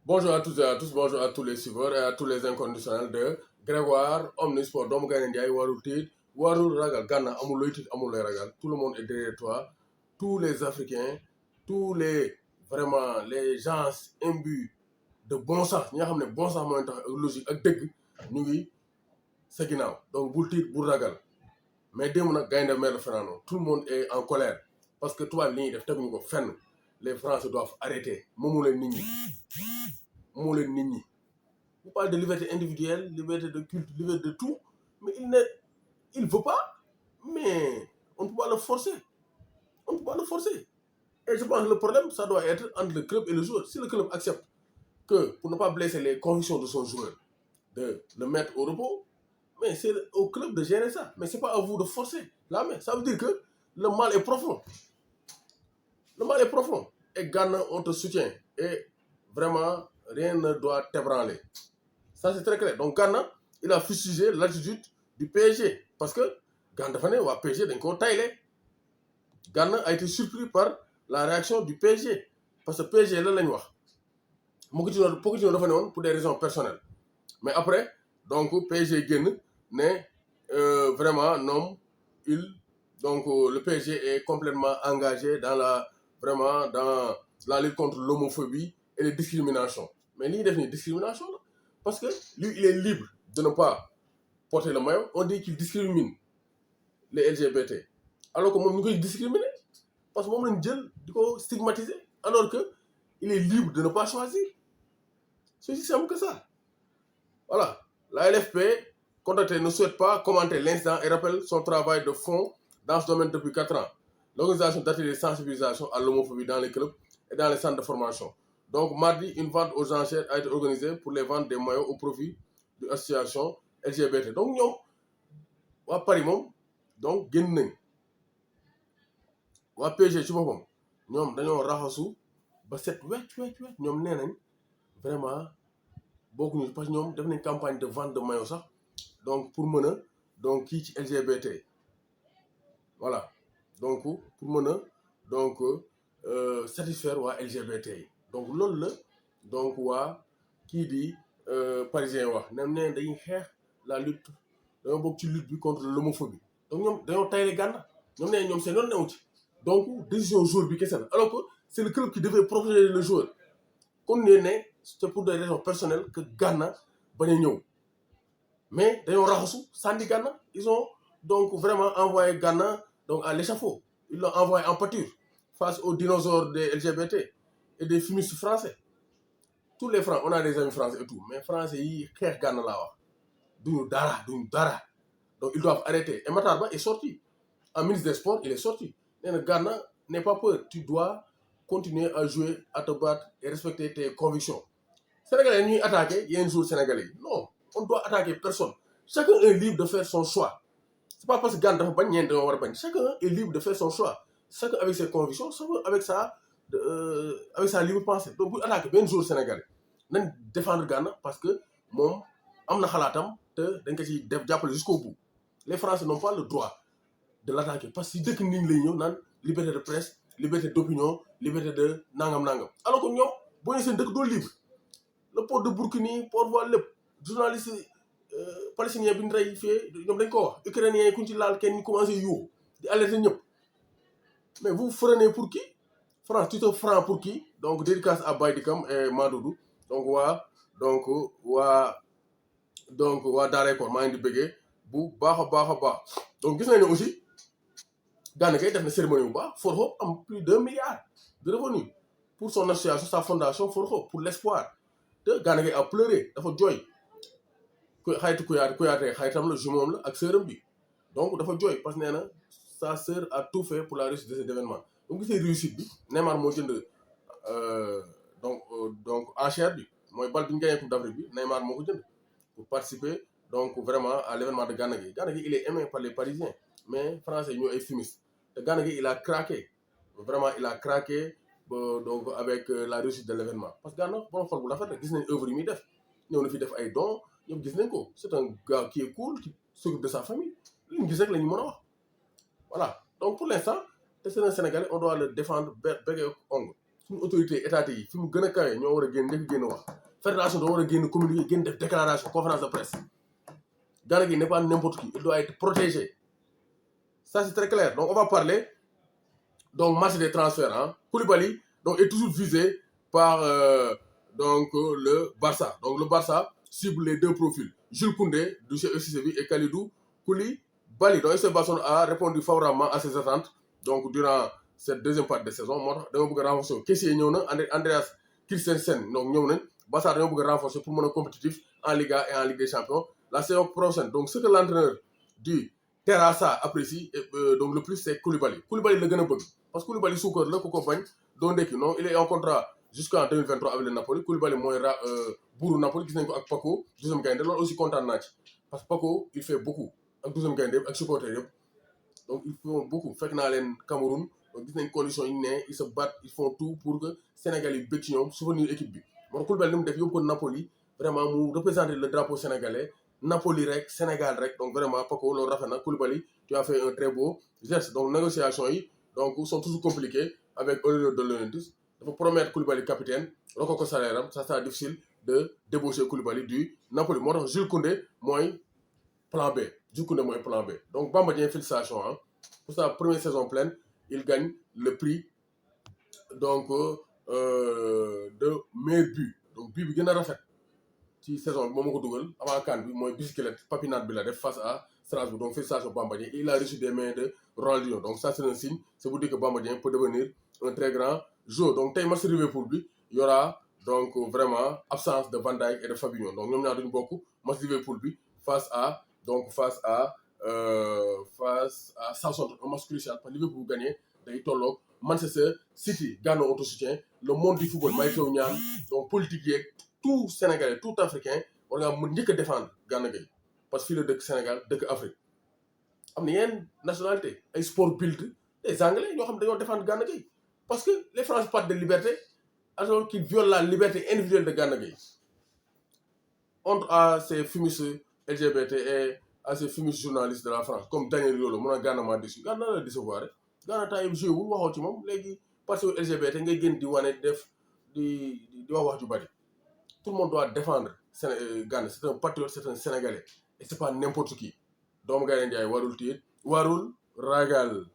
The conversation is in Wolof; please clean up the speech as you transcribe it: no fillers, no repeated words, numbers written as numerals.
Bonjour à toutes et à tous, bonjour à tous les suiveurs et à tous les inconditionnels de Grégoire Omnisport doomu Gaynde Njaay warul tiit warul ragal Gana amul looy tiit amul looy ragal tout le monde est derrière toi tous les Africains tous les vraiment les gens imbus de bon sens ñi nga xam ne bon sens mooy tax ak logique ak dëgg ñu ngi sa ginnaaw donc bul tiit bul ragal mais démb nag gaynde mer fanaanoo tout le monde est en colère parce que tubaab li ñuy def teguñu ko fenn les Français doivent arrêter moomu leen nit ñi moo leen nit ñi. On parle de liberté individuelle, liberté de culte, liberté de tout, mais il ne veut pas, mais on ne peut pas le forcer. On ne peut pas le forcer. Et je pense que le problème, ça doit être entre le club et le joueur. Si le club accepte que, pour ne pas blesser les convictions de son joueur, de le mettre au repos, mais c'est au club de gérer ça. Mais ce n'est pas à vous de forcer la main. Ça veut dire que le mal est profond. Le mal est profond. Et Gana, on te soutient. Et vraiment, rien ne doit t'ébranler. Ça, c'est très clair. Donc, Gana, il a fustigé l'attitude du PSG. Parce que Gana dafa ne waa PSG dañ koo tayle. Gana a été surpris par la réaction du PSG. Parce que PSG lan la ñu wax Pochettino dafa ne woon pour des raisons personnelles. Mais après, donc PSG génn ne vraiment non, donc le PSG est complètement engagé dans la lutte contre l'homophobie et les discriminations. Mais li ñuy def nii discrimination la. Parce que lui, il est libre de ne pas porter le maillot. On dit qu'il discrimine les LGBT. Alors que moi, nous discriminer. Parce que moi, je stigmatiser. Alors que il est libre de ne pas choisir. C'est aussi simple que ça. Voilà. La LFP, contactée, ne souhaite pas commenter l'incident et rappelle son travail de fond dans ce domaine depuis 4 ans. L'organisation d'ateliers de sensibilisation à l'homophobie dans les clubs et dans les centres de formation. Donc, mardi, une vente aux enchères a été organisée pour les ventes des maillots au profit de l'association LGBT. Donc, ñoom waa Paris moom donc génn nañ waa PSG ci boppam ñoom dañoo raxasu ba set wecc ñoom nee nañ vraiment bokkuñu parce que ñoom def nañ campagne de vente de maillots sax donc pour mën a donc kii ci LGBT voilà donc pour mën a donc satisfaire waa LGBT yi donc loolu la donc waa kii di parisien wax nem ne dañuy xeex la lutte dañoo bokk ci lutte bi contre l'homophobie donc ñoom dañoo tayle Gana ñoom nee ñoom seen yoon newu ci donc décision joueur bi kese la alors que c'est le club qui devait protéger le joueur kon ne c'est pour des raisons personnelles que Gana bañ a ñëw mais dañoo raxasu sànni Gana ils ont donc vraiment envoyé Gana donc à l'échafaud ils l'ont envoyé en pâture face aux dinosaures des LGBT et des fumistes français tous les Français on a des amis français et tout mais français yi xeex Gana laa wax duñu dara donc ils doivent arrêter et Matar Ba est sorti en ministre des sports il est sorti nee na Gana n'aie pas peur tu dois continuer à jouer à te battre et respecter tes convictions sénégalais ñuy attaquer yeneen joueurs sénégalais non on doit attaquer personne chacun est libre de faire son choix c'est pas parce que Gana dafa bañ ñeent dañoo war a bañ chacun est libre de faire son choix chacun avec ses convictions chacun avec sa libre pensée donc bu attaquer benn joueur sénégalais nañ défendre Gana parce que moom am na xalaatam te dañ ko ci def jàppale jusqu'au bout les Français n'ont pas le droit de l'attaquer parce que si dëkk nit ñi lay ñëw naan liberté de presse liberté d'opinion liberté de nangam alors que ñoom boo nee seen dëkk doo libre le port de Burkini port voile lépp journaliste palestinien bi ñu rey fii ñoom dañ ko wax ukrainien yi ku ñu ci laal kenn ñu commencé yuuxu di alerter ñëpp mais vous freinez pour qui France tu te freins pour qui donc dédicace à Baye Dikam et Madoudou donc waa Daaray Kor maa ngi di bëggee bu baax a baax donc gis nañ ne aussi Gana Gueye def na cérémonie bu baax For Hope am plus d'1 milliard de revenus pour son association sa fondation For Hope pour l'espoir te Gana Gueye a pleuré dafa jooy xaritu Kouyaté xaritam la jumeau la ak sœuram bi donc dafa jooy parce que nee na sa sœur a tout fait pour la réussite de cet événement donc gisee réussite bi Neymar moo jënd donc enchère bi mooy bal bi ñu gagné Coupe d'Afrique bi Neymar moo ko jënd pour participer donc vraiment à l'événement de Gana Gueye. Gana Gueye il est aimé par les Parisiens mais français yi ñoo ay fumistes te Gana Gueye il a craqué vraiment il a craqué donc avec la réussite de l'événement parce que Gana borom xol bu rafet la gis nañ œuvre yi muy def ñëw na fi def ay dons ñoom gis nañ ko c'est un gars qui est cool qui s'occupe de sa famille li ñu gis rek la ñu mën a wax voilà donc pour l'instant te c'est un Sénégalais on doit le défendre bec et ongle suñu autorité étatique yi fi mu gën a kawe ñoo war a génn njëkk génn wax fédération doo war a génn communiqué génn def déclaration conférence de presse Gana Gueye n'est pas n'importe qui il doit être protégé ça c'est très clair. Donc on va parler donc marché des transferts hein. Koulibaly donc est toujours visé par donc le Barça. Donc le Barça cible les deux profils Jules Koundé du FC Séville et Kalidou Koulibaly. Donc FC Barcelone a répondu favorablement à ses attentes donc durant cette deuxième partie de saison moo tax dama bëgg a renforcer Kessié ñëw na Andreas Christensen donc ñëw nañ Barça dama bëgg a renforcer pour mën a compétitif en Liga et en Ligue des Champions la saison prochaine. Donc ce que l'entraîneur du Terrassa apprécie donc le plus c'est Koulibaly la gën a bëgg parce que Koulibaly suukar la ku ko bañ doo ndekki non il est en contrat jusqu'en 2023 avec le Napoli Koulibaly mooy buuru Napoli gis nañ ko ak Paco deuxième gaynde loolu aussi kontaan naa ci parce que Paco il fait beaucoup ak deuxième gaynde yëpp ak supporter yëpp donc ils font beaucoup fekk naa leen Cameroun gis nañ conditions yi ne ils se battent ils font tout pour que Sénégal yi bëgg ci ñoom souvenir équipe bi moo tax Koulibaly li mu def yóbbu ko Napoli vraiment mu représenter le drapeau sénégalais Napoli rek Sénégal rek donc vraiment Paco loolu rafet na Koulibaly tu as fait un très beau geste donc négociations yi donc sont toujours compliquées avec Aurélien de Laurentiis dafa promettre Koulibaly capitaine roko ko salaire am ça sera difficile de débaucher Koulibaly du Napoli moo tax Jules Koundé mooy plan B donc Bamba Dieng félicitations hein pour sa première saison pleine il gagne le prix donc de meilleur but donc but bi gën a rafet ci saison bi moom moo ko dugal avant CAN bi mooy bicyclette papinade bi la def face à Strasbourg donc félicitations Bamba Dieng il a reçu des mains de Ronaldinho donc ça c'est un signe c'est pour dire que Bamba Dieng peut devenir un très grand joueur donc tey match Liverpool bi y aura donc vraiment absence de Van Dijk et de Fabinho donc ñoom ñaar duñu bokk match Liverpool bi face à Southampton un match crucial parce que Liverpool bu gagné day tolloog Manchester City gànnaaw autosoutien le monde du football may teew ñaan donc politique yeeg tout Sénégalais tout Africain war ngaa mën njëkk a défendre Gana Gueye parce que fii la dëkk Sénégal dëkk Afrique am na yenn nationalité ay sport bild des Anglais ñoo xam ne dañoo défendre Gana Gueye parce que les Français parlent de liberté alors qu'ils violent la liberté individuelle de Gana Gueye honte à ces fumists LGBT et à ces fumists journalistes de la France comme Daniel Riolo mun a Gana maa déçu Gana la décevoir rek Gana temps yëpp joué wul waxoo ci moom léegi parce que LGBT ngay gën di wane def di wax ju bari tout le monde doit défendre Gana c'est un patriote c'est un Sénégalais et c'est pas n'importe qui doomu Gaynde Njaay warul tiit warul ragal